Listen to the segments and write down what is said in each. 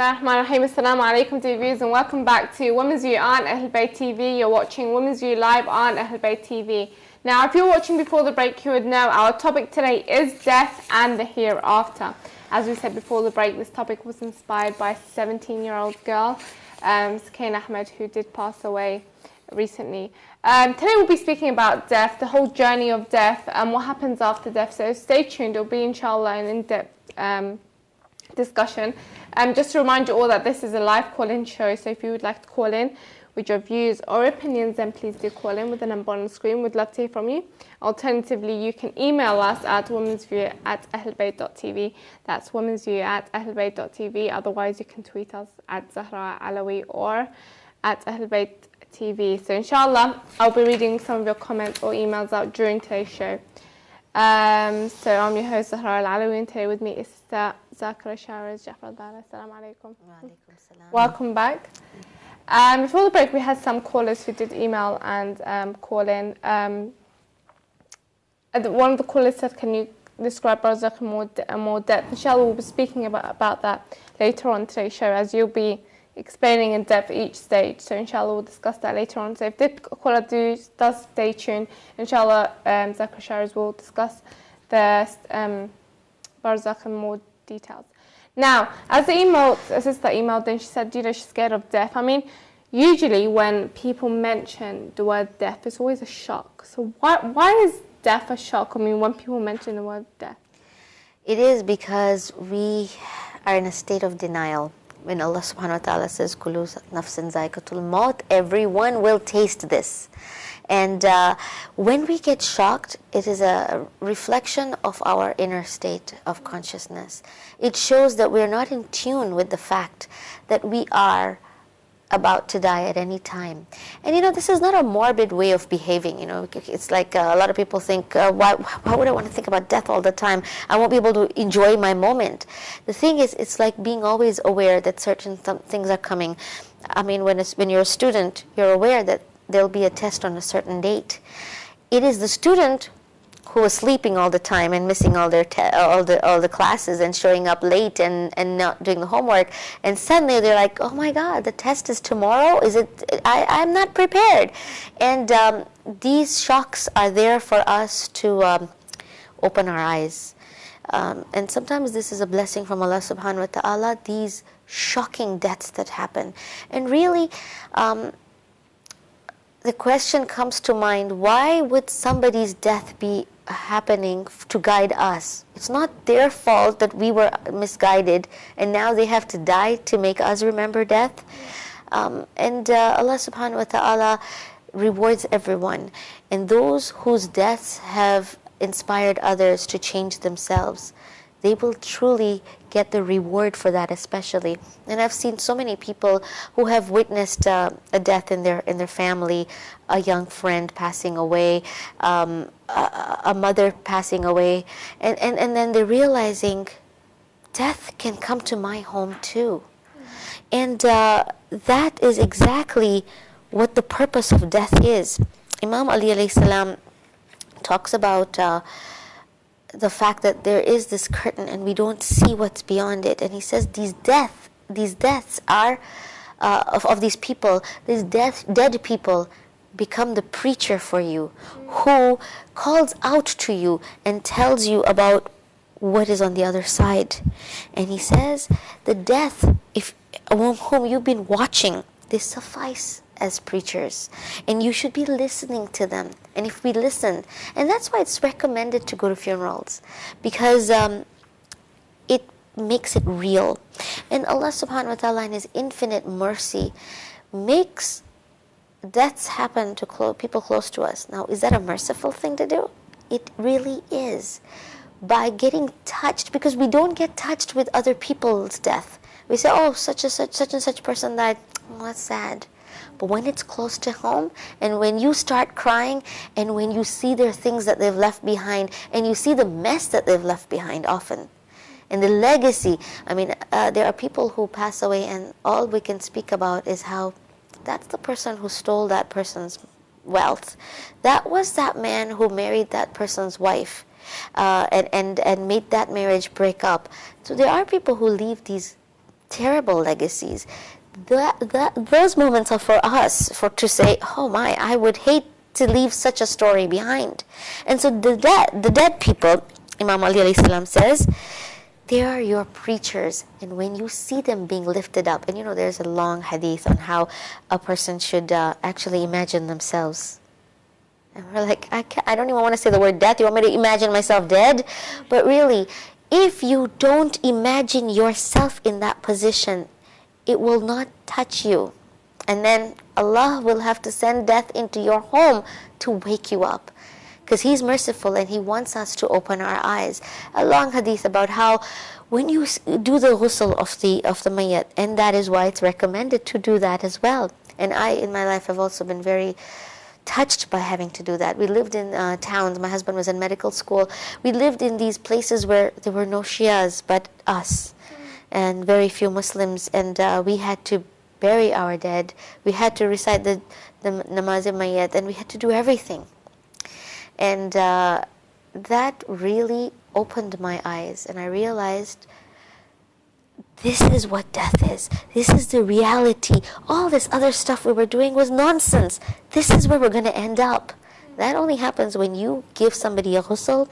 Bismillahirrahmanirrahim. Assalamu alaikum to viewers and welcome back to Women's View on Ahl Bayt TV. You're watching Women's View live on Ahl Bayt TV. Now, if you're watching before the break, you would know our topic today is death and the hereafter. As we said before the break, this topic was inspired by a 17-year-old girl, Zakira Ahmed, who did pass away recently. Today we'll be speaking about death, the whole journey of death, and what happens after death. So stay tuned. It'll be inshallah an in-depth discussion. Just to remind you all that this is a live call-in show, so if you would like to call in with your views or opinions, then please do call in with the number on the screen. We'd love to hear from you. Alternatively, you can email us at womensview@ahlbayt.tv. That's womensview@ahlbayt.tv. Otherwise, you can tweet us at Zahra Alawi or at Ahlbayt TV. So inshallah, I'll be reading some of your comments or emails out during today's show. So I'm your host Zahra Alawi, and today with me is Zakira Shyrose Jaffer Dhalla. Assalamu alaikum. Welcome back. Before the break, we had some callers who did email and call in. One of the callers said, "Can you describe barzakh in more depth?" Inshallah, we'll be speaking about that later on today's show, as you'll be explaining in depth each stage. So inshallah, we'll discuss that later on. So if the caller does stay tuned, inshallah, Zakira Shyrose will discuss the barzakh in more details. Now, as the sister emailed, then she said, she's scared of death. I mean, usually when people mention the word death, it's always a shock. So why is death a shock? I mean, when people mention the word death. It is because we are in a state of denial. When Allah subhanahu wa ta'ala says, Kullu nafsin zaikatul maut, everyone will taste this. And when we get shocked, it is a reflection of our inner state of consciousness. It shows that we're not in tune with the fact that we are about to die at any time. And this is not a morbid way of behaving. It's like a lot of people think, why would I want to think about death all the time? I won't be able to enjoy my moment. The thing is, it's like being always aware that certain things are coming. I mean, when you're a student, you're aware that there'll be a test on a certain date. It is the student who was sleeping all the time and missing all the classes and showing up late and not doing the homework, and suddenly they're like, oh my God, the test is tomorrow. I'm not prepared. And these shocks are there for us to open our eyes, and sometimes this is a blessing from Allah subhanahu wa ta'ala, these shocking deaths that happen. And really, the question comes to mind, why would somebody's death be happening to guide us? It's not their fault that we were misguided and now they have to die to make us remember death. And Allah subhanahu wa ta'ala rewards everyone. And those whose deaths have inspired others to change themselves, they will truly get the reward for that, especially. And I've seen so many people who have witnessed a death in their family, a young friend passing away, a mother passing away, and then they're realizing death can come to my home too. And that is exactly what the purpose of death is. Imam Ali alayhi salam talks about the fact that there is this curtain and we don't see what's beyond it. And he says these deaths are of these people, these dead people become the preacher for you, who calls out to you and tells you about what is on the other side. And he says the death, whom you've been watching, they suffice as preachers, and you should be listening to them. And if we listen, and that's why it's recommended to go to funerals, because it makes it real. And Allah subhanahu wa ta'ala in His infinite mercy makes deaths happen to people close to us. Now, is that a merciful thing to do? It really is. By getting touched, because we don't get touched with other people's death. We say, oh, such and such person died. Oh, that's sad. But when it's close to home, and when you start crying, and when you see their things that they've left behind, and you see the mess that they've left behind often, and the legacy. I mean, there are people who pass away, and all we can speak about is how that's the person who stole that person's wealth. That was that man who married that person's wife, and made that marriage break up. So there are people who leave these terrible legacies. Those moments are for us, to say, oh my, I would hate to leave such a story behind. And so the dead people, Imam Ali alayhi salam says, they are your preachers, and when you see them being lifted up, and there's a long hadith on how a person should actually imagine themselves. And we're like, I don't even want to say the word death. You want me to imagine myself dead? But really, if you don't imagine yourself in that position, it will not touch you. And then Allah will have to send death into your home to wake you up. Because He's merciful and He wants us to open our eyes. A long hadith about how when you do the ghusl of the mayyat, and that is why it's recommended to do that as well. And I, in my life, have also been very touched by having to do that. We lived in towns. My husband was in medical school. We lived in these places where there were no Shias but us, and very few Muslims. And we had to bury our dead. We had to recite the namaz-e-mayyat, and we had to do everything. And that really opened my eyes, and I realized this is what death is. This is the reality. All this other stuff we were doing was nonsense. This is where we're going to end up. That only happens when you give somebody a ghusl,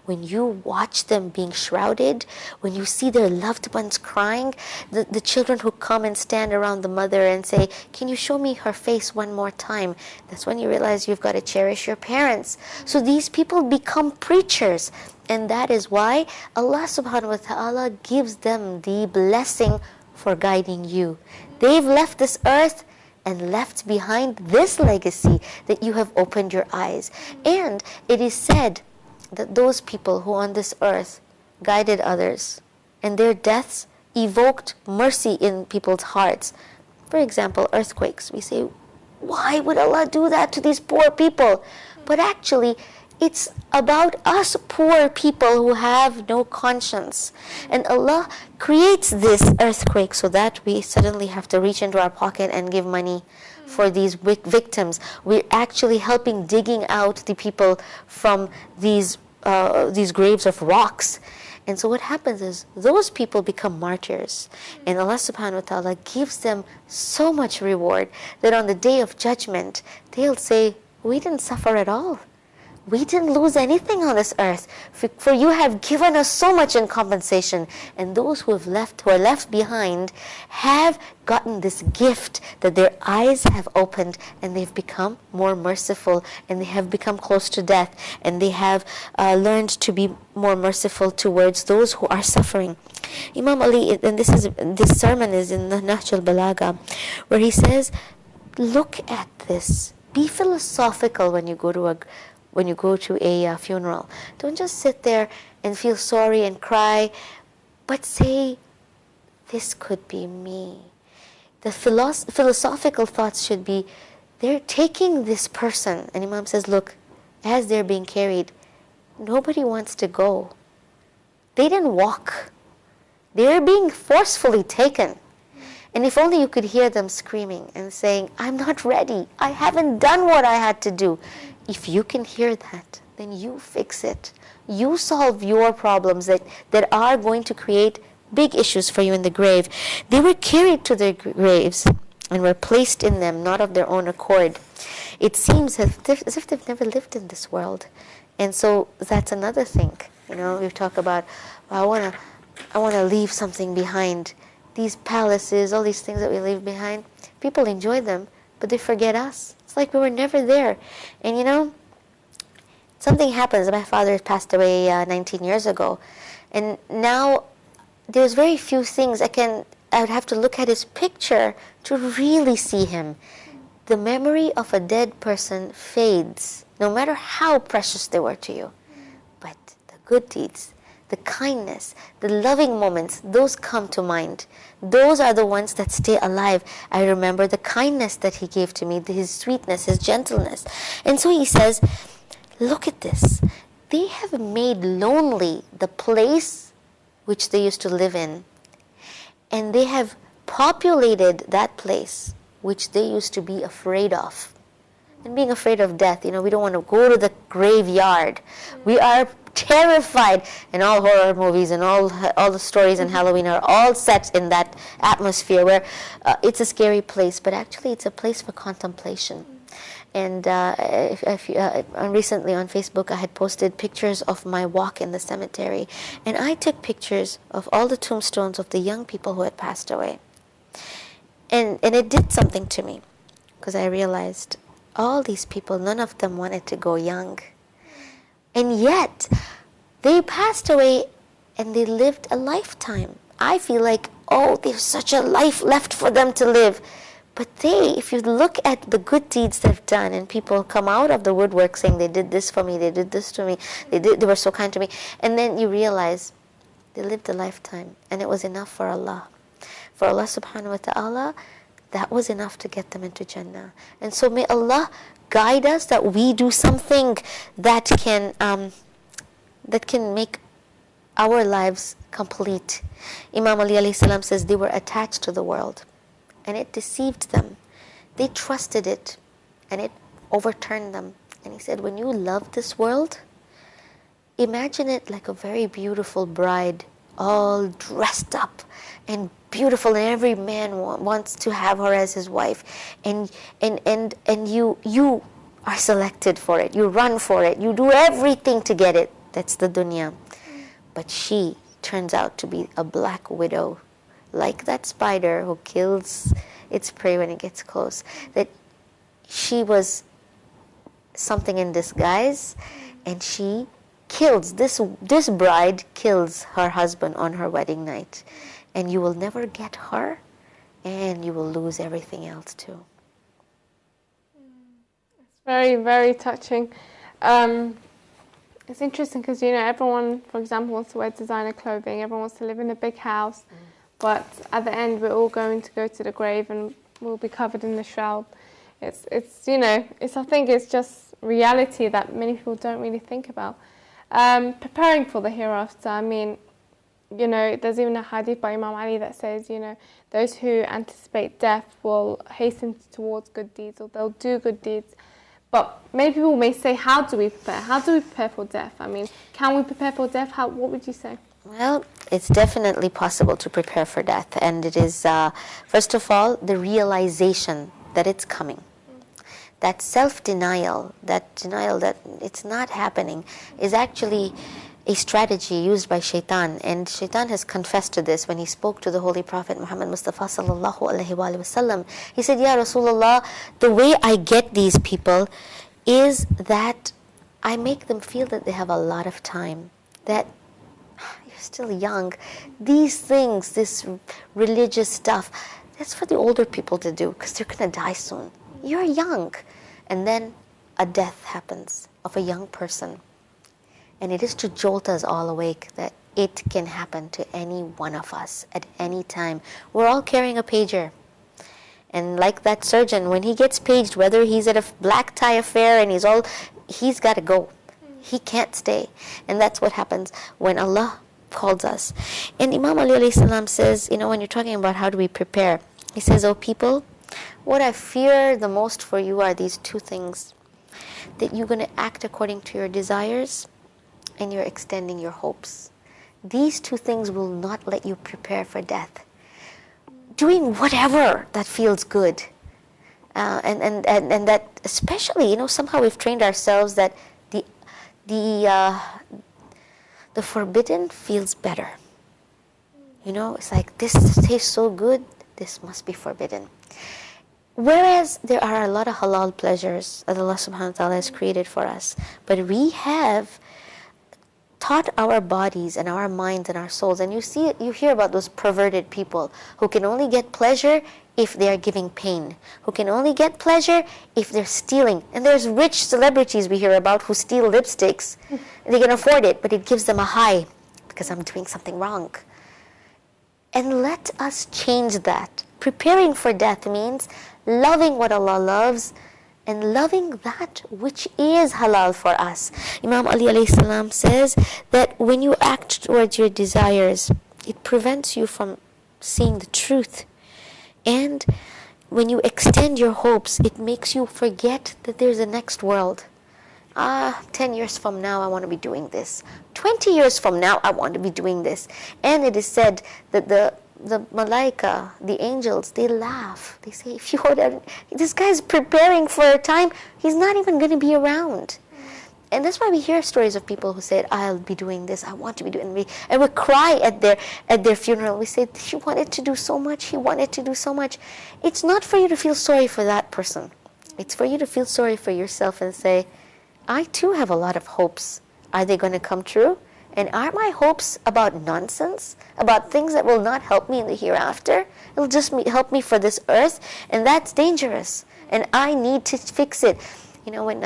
when you watch them being shrouded, when you see their loved ones crying, the children who come and stand around the mother and say, can you show me her face one more time? That's when you realize you've got to cherish your parents. So these people become preachers. And that is why Allah subhanahu wa ta'ala gives them the blessing for guiding you. They've left this earth and left behind this legacy that you have opened your eyes. And it is said that those people who on this earth guided others, and their deaths evoked mercy in people's hearts. For example, earthquakes. We say, why would Allah do that to these poor people? But actually, it's about us poor people who have no conscience. And Allah creates this earthquake so that we suddenly have to reach into our pocket and give money for these victims. We're actually helping digging out the people from these graves of rocks. And so what happens is those people become martyrs. And Allah subhanahu wa ta'ala gives them so much reward that on the day of judgment, they'll say, we didn't suffer at all. We didn't lose anything on this earth, for you have given us so much in compensation. And those who are left behind have gotten this gift that their eyes have opened, and they've become more merciful, and they have become close to death, and they have learned to be more merciful towards those who are suffering. Imam Ali, and this sermon is in the Nahj al-Balagha, where he says, look at this. Be philosophical when you go to a funeral. Don't just sit there and feel sorry and cry, but say, this could be me. The philosophical thoughts should be, they're taking this person, and Imam says, look, as they're being carried, nobody wants to go. They didn't walk. They're being forcefully taken. And if only you could hear them screaming and saying, I'm not ready. I haven't done what I had to do. If you can hear that, then you fix it. You solve your problems that are going to create big issues for you in the grave. They were carried to their graves and were placed in them, not of their own accord. It seems as if they've never lived in this world. And so that's another thing. We talk about, well, I want to leave something behind. These palaces, all these things that we leave behind, people enjoy them, but they forget us. It's like we were never there. And something happens. My father passed away 19 years ago. And now there's very few things I would have to look at his picture to really see him. The memory of a dead person fades, no matter how precious they were to you. But the good deeds, the kindness, the loving moments, those come to mind. Those are the ones that stay alive. I remember the kindness that he gave to me, his sweetness, his gentleness. And so he says, look at this. They have made lonely the place which they used to live in. And they have populated that place which they used to be afraid of. And being afraid of death, we don't want to go to the graveyard. We are terrified. And all horror movies and all the stories in Halloween are all set in that atmosphere where it's a scary place, but actually it's a place for contemplation. And recently on Facebook, I had posted pictures of my walk in the cemetery. And I took pictures of all the tombstones of the young people who had passed away. And it did something to me, because I realized all these people, none of them wanted to go young. And yet, they passed away and they lived a lifetime. I feel like, oh, there's such a life left for them to live. But if you look at the good deeds they've done, and people come out of the woodwork saying, they did this for me, they did this to me, they were so kind to me. And then you realize they lived a lifetime, and it was enough for Allah. For Allah subhanahu wa ta'ala, that was enough to get them into Jannah. And so may Allah guide us that we do something that can make our lives complete. Imam Ali alayhi salam says they were attached to the world, and it deceived them. They trusted it, and it overturned them. And he said, when you love this world, imagine it like a very beautiful bride, all dressed up and beautiful, and every man wants to have her as his wife. And you are selected for it. You run for it. You do everything to get it. That's the dunya. But she turns out to be a black widow, like that spider who kills its prey when it gets close. That she was something in disguise, and she kills, this bride kills her husband on her wedding night. And you will never get her, and you will lose everything else too. It's very, very touching. It's interesting because, everyone, for example, wants to wear designer clothing. Everyone wants to live in a big house. But at the end, we're all going to go to the grave and we'll be covered in the shroud. I think it's just reality that many people don't really think about. Preparing for the hereafter, I mean, there's even a hadith by Imam Ali that says, those who anticipate death will hasten towards good deeds, or they'll do good deeds. But many people may say, how do we prepare? How do we prepare for death? I mean, can we prepare for death? What would you say? Well, it's definitely possible to prepare for death. And it is, first of all, the realization that it's coming. That self-denial, that denial that it's not happening, is actually a strategy used by shaitan. And shaitan has confessed to this when he spoke to the Holy Prophet Muhammad Mustafa sallallahu alaihi wasallam. He said, Ya Rasulullah, the way I get these people is that I make them feel that they have a lot of time, that you're still young. These things, this religious stuff, that's for the older people to do, because they're going to die soon. You're young. And then a death happens of a young person. And it is to jolt us all awake that it can happen to any one of us at any time. We're all carrying a pager. And like that surgeon, when he gets paged, whether he's at a black tie affair and he's got to go. He can't stay. And that's what happens when Allah calls us. And Imam Ali alayhi salam says, when you're talking about how do we prepare, he says, "O people, what I fear the most for you are these two things. That you're going to act according to your desires, and you're extending your hopes. These two things will not let you prepare for death. Doing whatever that feels good. And that especially, somehow we've trained ourselves that the forbidden feels better. It's like, this tastes so good, this must be forbidden. Whereas there are a lot of halal pleasures that Allah subhanahu wa ta'ala has created for us. But we have taught our bodies and our minds and our souls, and you hear about those perverted people who can only get pleasure if they are giving pain, who can only get pleasure if they're stealing. And there's rich celebrities we hear about who steal lipsticks. They can afford it, but it gives them a high because I'm doing something wrong. And let us change that. Preparing for death means loving what Allah loves and loving that which is halal for us. Imam Ali alayhi salam says that when you act towards your desires, it prevents you from seeing the truth. And when you extend your hopes, it makes you forget that there's a next world. 10 years from now, I want to be doing this. 20 years from now, I want to be doing this. And it is said that the malaika, the angels, they laugh. They say, if you would, this guy's preparing for a time, he's not even going to be around. And that's why we hear stories of people who said, I'll be doing this, I want to be doing this. And we cry at their funeral. We say, she wanted to do so much, he wanted to do so much. It's not for you to feel sorry for that person. It's for you to feel sorry for yourself and say, I too have a lot of hopes. Are they going to come true? And are my hopes about nonsense? About things that will not help me in the hereafter? It'll just help me for this earth? And that's dangerous. And I need to fix it. You know, when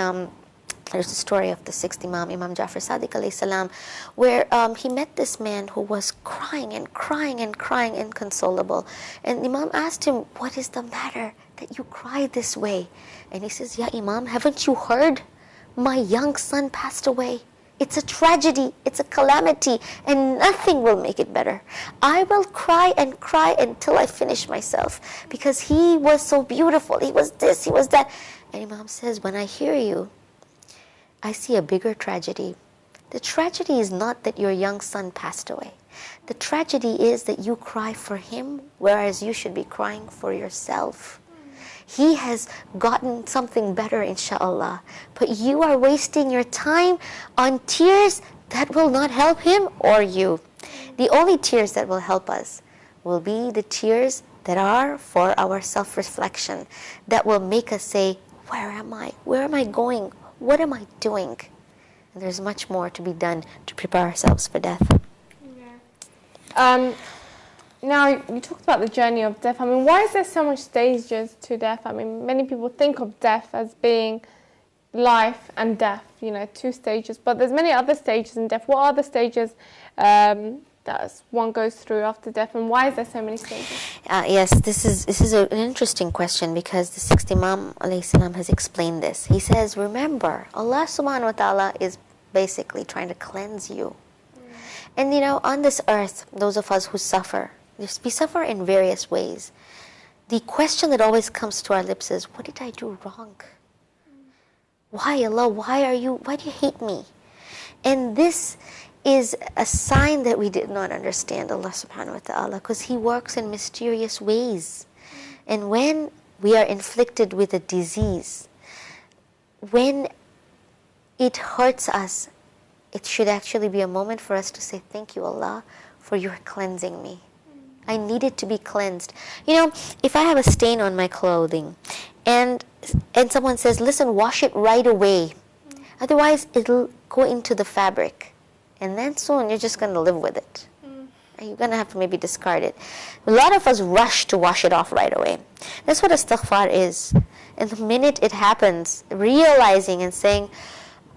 there's a story of the sixth Imam, Imam Jaffer Sadiq alayhi salam, where he met this man who was crying and crying and crying, inconsolable. And Imam asked him, what is the matter that you cry this way? And he says, Ya Imam, haven't you heard? My young son passed away. It's a tragedy, it's a calamity, and nothing will make it better. I will cry and cry until I finish myself, because he was so beautiful, he was this, he was that. And Imam says, when I hear you, I see a bigger tragedy. The tragedy is not that your young son passed away. The tragedy is that you cry for him, whereas you should be crying for yourself. He has gotten something better, inshallah. But you are wasting your time on tears that will not help him or you. The only tears that will help us will be the tears that are for our self-reflection, that will make us say, where am I? Where am I going? What am I doing? And there's much more to be done to prepare ourselves for death. Yeah. Now, you talked about the journey of death. I mean, why is there so much stages to death? I mean, many people think of death as being life and death, you know, 2 stages. But there's many other stages in death. What are the stages that one goes through after death, and why is there so many stages? Yes, this is an interesting question, because the sixth Imam alayhi salam has explained this. He says, remember, Allah subhanahu wa ta'ala is basically trying to cleanse you. And you know, on this earth, those of us who suffer, we suffer in various ways. The question that always comes to our lips is, what did I do wrong? Why, Allah, why do you hate me? And this is a sign that we did not understand Allah subhanahu wa ta'ala, because He works in mysterious ways. And when we are inflicted with a disease, when it hurts us, it should actually be a moment for us to say, thank you, Allah, for your cleansing me. I needed to be cleansed. You know, if I have a stain on my clothing and someone says, listen, wash it right away. Otherwise, it'll go into the fabric. And then soon, you're just going to live with it. And you're going to have to maybe discard it. A lot of us rush to wash it off right away. That's what istighfar is. And the minute it happens, realizing and saying,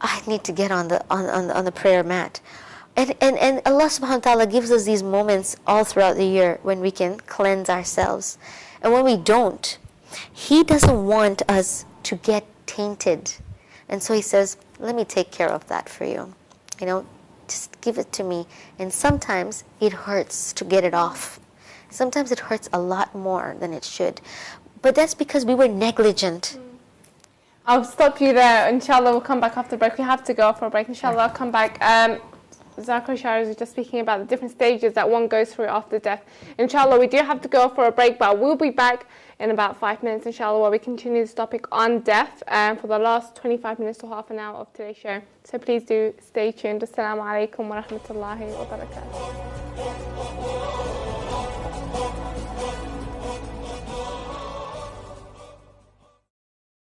I need to get on the prayer mat. And Allah subhanahu wa ta'ala gives us these moments all throughout the year when we can cleanse ourselves. And when we don't, He doesn't want us to get tainted. And so He says, let me take care of that for you. You know, just give it to me. And sometimes it hurts to get it off. Sometimes it hurts a lot more than it should. But that's because we were negligent. I'll stop you there. Inshallah, we'll come back after the break. We have to go for a break. Inshallah, I'll come back. Zakira Shyrose was just speaking about the different stages that one goes through after death. Inshallah, we do have to go for a break, but we'll be back in about 5 minutes, inshallah, while we continue this topic on death for the last 25 minutes to half an hour of today's show. So please do stay tuned. Assalamu alaikum wa rahmatullahi wa barakatuh.